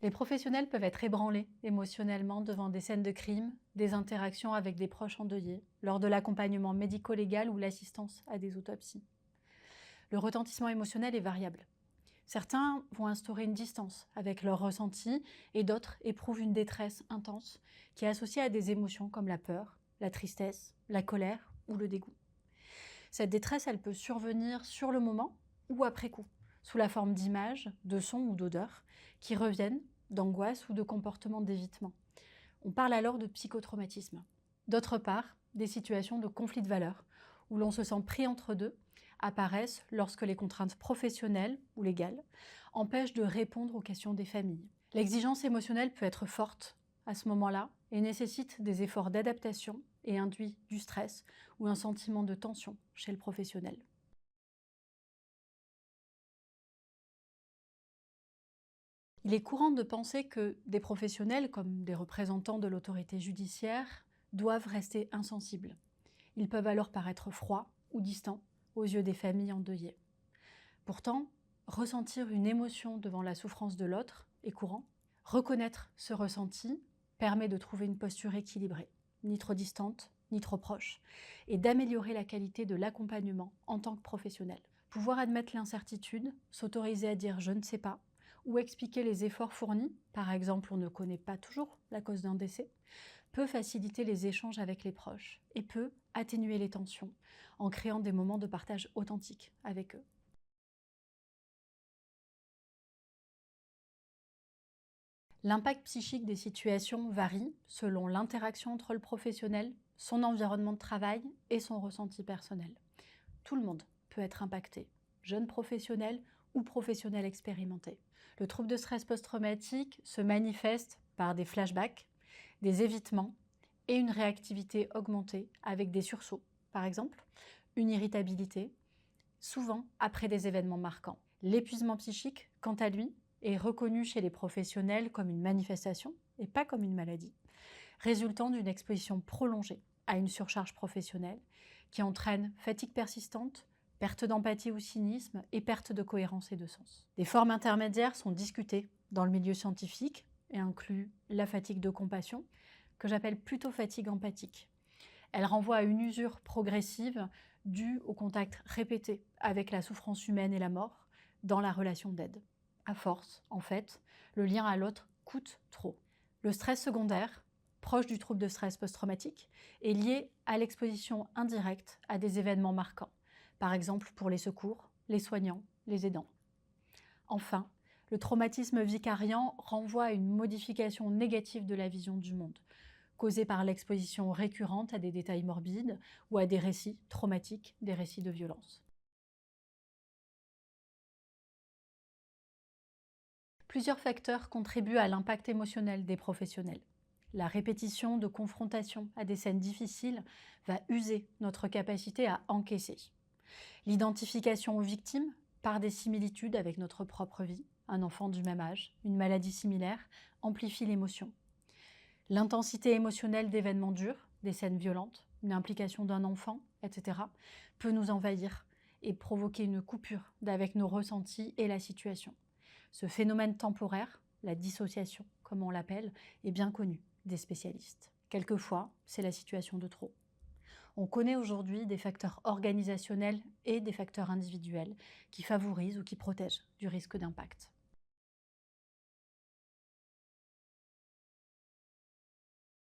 Les professionnels peuvent être ébranlés émotionnellement devant des scènes de crime, des interactions avec des proches endeuillés, lors de l'accompagnement médico-légal ou l'assistance à des autopsies. Le retentissement émotionnel est variable. Certains vont instaurer une distance avec leurs ressentis et d'autres éprouvent une détresse intense qui est associée à des émotions comme la peur, la tristesse, la colère ou le dégoût. Cette détresse, elle peut survenir sur le moment ou après coup, sous la forme d'images, de sons ou d'odeurs qui reviennent, d'angoisse ou de comportements d'évitement. On parle alors de psychotraumatisme. D'autre part, des situations de conflit de valeurs, où l'on se sent pris entre deux, apparaissent lorsque les contraintes professionnelles ou légales empêchent de répondre aux questions des familles. L'exigence émotionnelle peut être forte à ce moment-là et nécessite des efforts d'adaptation et induit du stress ou un sentiment de tension chez le professionnel. Il est courant de penser que des professionnels, comme des représentants de l'autorité judiciaire, doivent rester insensibles. Ils peuvent alors paraître froids ou distants aux yeux des familles endeuillées. Pourtant, ressentir une émotion devant la souffrance de l'autre est courant. Reconnaître ce ressenti permet de trouver une posture équilibrée, ni trop distante, ni trop proche, et d'améliorer la qualité de l'accompagnement en tant que professionnel. Pouvoir admettre l'incertitude, s'autoriser à dire « je ne sais pas » ou expliquer les efforts fournis, par exemple on ne connaît pas toujours la cause d'un décès, peut faciliter les échanges avec les proches et peut atténuer les tensions en créant des moments de partage authentiques avec eux. L'impact psychique des situations varie selon l'interaction entre le professionnel, son environnement de travail et son ressenti personnel. Tout le monde peut être impacté, jeune professionnel ou professionnel expérimenté. Le trouble de stress post-traumatique se manifeste par des flashbacks, des évitements et une réactivité augmentée avec des sursauts, par exemple, une irritabilité, souvent après des événements marquants. L'épuisement psychique, quant à lui, est reconnu chez les professionnels comme une manifestation et pas comme une maladie, résultant d'une exposition prolongée à une surcharge professionnelle qui entraîne fatigue persistante, perte d'empathie ou cynisme et perte de cohérence et de sens. Des formes intermédiaires sont discutées dans le milieu scientifique et incluent la fatigue de compassion, que j'appelle plutôt fatigue empathique. Elle renvoie à une usure progressive due au contact répété avec la souffrance humaine et la mort dans la relation d'aide. À force, en fait, le lien à l'autre coûte trop. Le stress secondaire, proche du trouble de stress post-traumatique, est lié à l'exposition indirecte à des événements marquants, par exemple pour les secours, les soignants, les aidants. Enfin, le traumatisme vicariant renvoie à une modification négative de la vision du monde, causée par l'exposition récurrente à des détails morbides ou à des récits traumatiques, des récits de violence. Plusieurs facteurs contribuent à l'impact émotionnel des professionnels. La répétition de confrontations à des scènes difficiles va user notre capacité à encaisser. L'identification aux victimes par des similitudes avec notre propre vie, un enfant du même âge, une maladie similaire, amplifie l'émotion. L'intensité émotionnelle d'événements durs, des scènes violentes, une implication d'un enfant, etc., peut nous envahir et provoquer une coupure avec nos ressentis et la situation. Ce phénomène temporaire, la dissociation, comme on l'appelle, est bien connu des spécialistes. Quelquefois, c'est la situation de trop. On connaît aujourd'hui des facteurs organisationnels et des facteurs individuels qui favorisent ou qui protègent du risque d'impact.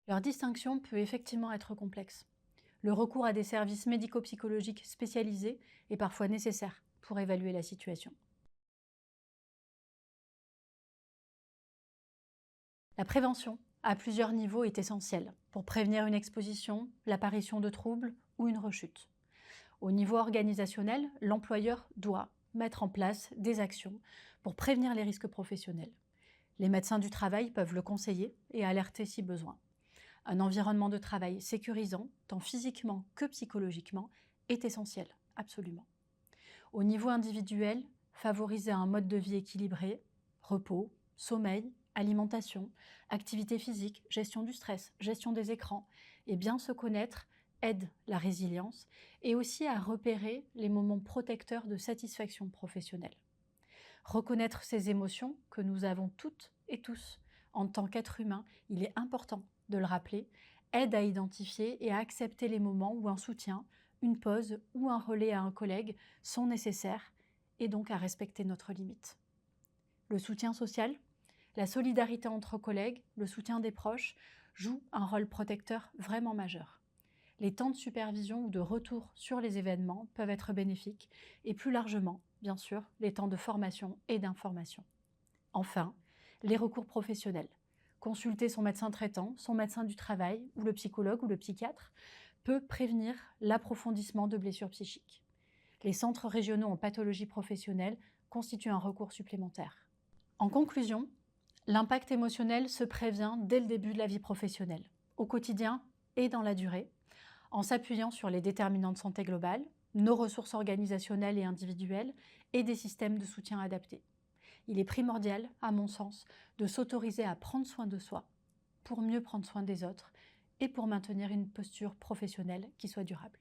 Leur distinction peut effectivement être complexe. Le recours à des services médico-psychologiques spécialisés est parfois nécessaire pour évaluer la situation. La prévention, à plusieurs niveaux, est essentielle pour prévenir une exposition, l'apparition de troubles ou une rechute. Au niveau organisationnel, l'employeur doit mettre en place des actions pour prévenir les risques professionnels. Les médecins du travail peuvent le conseiller et alerter si besoin. Un environnement de travail sécurisant, tant physiquement que psychologiquement, est essentiel, absolument. Au niveau individuel, favoriser un mode de vie équilibré, repos, sommeil, alimentation, activité physique, gestion du stress, gestion des écrans, et bien se connaître aide la résilience et aussi à repérer les moments protecteurs de satisfaction professionnelle. Reconnaître ces émotions que nous avons toutes et tous. En tant qu'être humain, il est important de le rappeler, aide à identifier et à accepter les moments où un soutien, une pause ou un relais à un collègue sont nécessaires et donc à respecter notre limite. Le soutien social, la solidarité entre collègues, le soutien des proches jouent un rôle protecteur vraiment majeur. Les temps de supervision ou de retour sur les événements peuvent être bénéfiques et plus largement, bien sûr, les temps de formation et d'information. Enfin, les recours professionnels. Consulter son médecin traitant, son médecin du travail ou le psychologue ou le psychiatre peut prévenir l'approfondissement de blessures psychiques. Les centres régionaux en pathologie professionnelle constituent un recours supplémentaire. En conclusion, l'impact émotionnel se prévient dès le début de la vie professionnelle, au quotidien et dans la durée, en s'appuyant sur les déterminants de santé globale, nos ressources organisationnelles et individuelles et des systèmes de soutien adaptés. Il est primordial, à mon sens, de s'autoriser à prendre soin de soi pour mieux prendre soin des autres et pour maintenir une posture professionnelle qui soit durable.